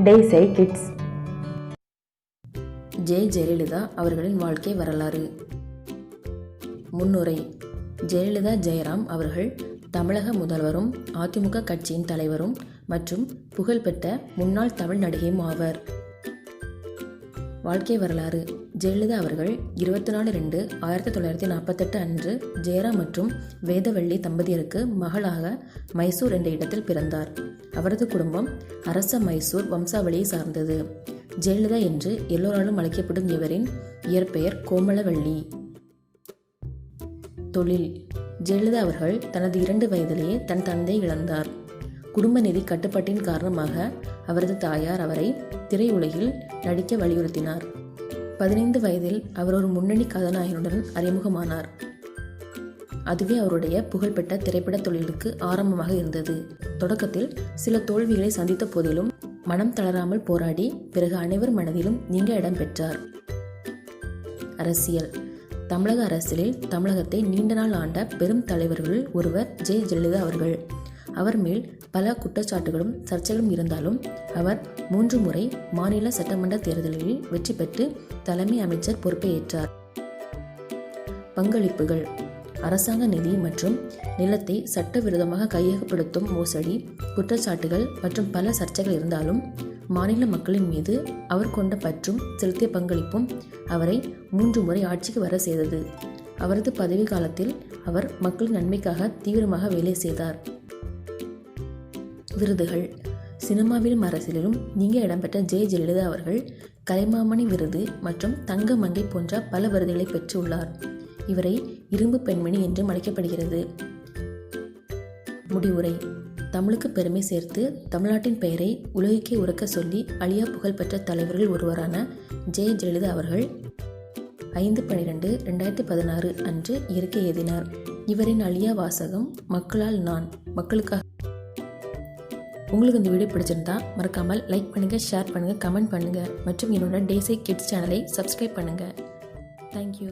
டேசை kids. Jayalalithaa அவர்களின் வாழ்க்கை வரலாறு. முன்னுரை. ஜெயலலிதா ஜெயராம் அவர்கள் தமிழக முதல்வரும் அதிமுக கட்சியின் தலைவரும் மற்றும் புகழ்பெற்ற முன்னாள் தமிழ் நடிகையும் ஆவர். வாழ்க்கை வரலாறு. ஜெயலலிதா அவர்கள் 24/2/1948 அன்று ஜெயராம் மற்றும் வேதவள்ளி தம்பதியருக்கு மகளாக மைசூர் என்ற இடத்தில் பிறந்தார். அவரது குடும்பம் அரச மைசூர் வம்சாவளியை சார்ந்தது. ஜெயலலிதா என்று எல்லோராலும் அழைக்கப்படும் இவரின் இயற்பெயர் கோமலவள்ளி. தொழில். ஜெயலலிதா அவர்கள் தனது 2 வயதிலேயே தன் தந்தையை இழந்தார். குடும்ப நிதி கட்டுப்பாட்டின் காரணமாக அவரது தாயார் அவரை திரையுலகில் நடிக்க வலியுறுத்தினார். 15 வயதில் அவர் ஒரு முன்னணி கதாநாயகனுடன் அறிமுகமானார். அதுவே அவருடைய புகழ்பெற்ற திரைப்பட தொழிலுக்கு ஆரம்பமாக இருந்தது. தொடக்கத்தில் சில தோல்விகளை சந்தித்த போதிலும் மனம் தளராமல் போராடி பிறகு அனைவர் மனதிலும் நீண்ட இடம் பெற்றார். அரசியல். தமிழக அரசியலில் தமிழகத்தை நீண்ட நாள் ஆண்ட பெரும் தலைவர்கள் ஒருவர் ஜெயலலிதா அவர்கள். அவர் மேல் பல குற்றச்சாட்டுகளும் சர்ச்சைகளும் இருந்தாலும் அவர் 3 முறை மாநில சட்டமன்ற தேர்தலில் வெற்றி பெற்று தலைமை அமைச்சர் பொறுப்பை ஏற்றார். பங்களிப்புகள். அரசாங்க நிதி மற்றும் நிலத்தை சட்டவிரோதமாக கையகப்படுத்தும் மோசடி குற்றச்சாட்டுகள் மற்றும் பல சர்ச்சைகள் இருந்தாலும் மாநில மக்களின் மீது அவர் கொண்ட பற்றும் செலுத்திய பங்களிப்பும் அவரை 3 முறை ஆட்சிக்கு வர செய்தது. அவரது பதவி காலத்தில் அவர் மக்களின் நன்மைக்காக தீவிரமாக வேலை செய்தார். விருதுகள். சினிமாவிலும் அரசியலிலும் நீங்க இடம்பெற்ற ஜெயலலிதா அவர்கள் கலைமாமணி விருது மற்றும் தங்க மங்கை போன்ற பல விருதுகளை பெற்றுள்ளார். இவரை இரும்பு பெண்மணி என்றும் அழைக்கப்படுகிறது. முடிவுரை. தமிழுக்கு பெருமை சேர்த்து தமிழ்நாட்டின் பெயரை உலகுக்கே உரக்க சொல்லி அழியா புகழ் பெற்ற தலைவர்கள் ஒருவரான ஜெயலலிதா அவர்கள் 5/12/2016 அன்று இயற்கை எழுதினார். இவரின் அழியா வாசகம் மக்களால் நான், மக்களுக்காக. உங்களுக்கு இந்த வீடியோ பிடிச்சிருந்தா மறக்காமல் லைக் பண்ணுங்கள், ஷேர் பண்ணுங்கள், கமெண்ட் பண்ணுங்கள் மற்றும் என்னோட டேசை கிட்ஸ் சேனலை சப்ஸ்கிரைப் பண்ணுங்கள். தேங்க்யூ.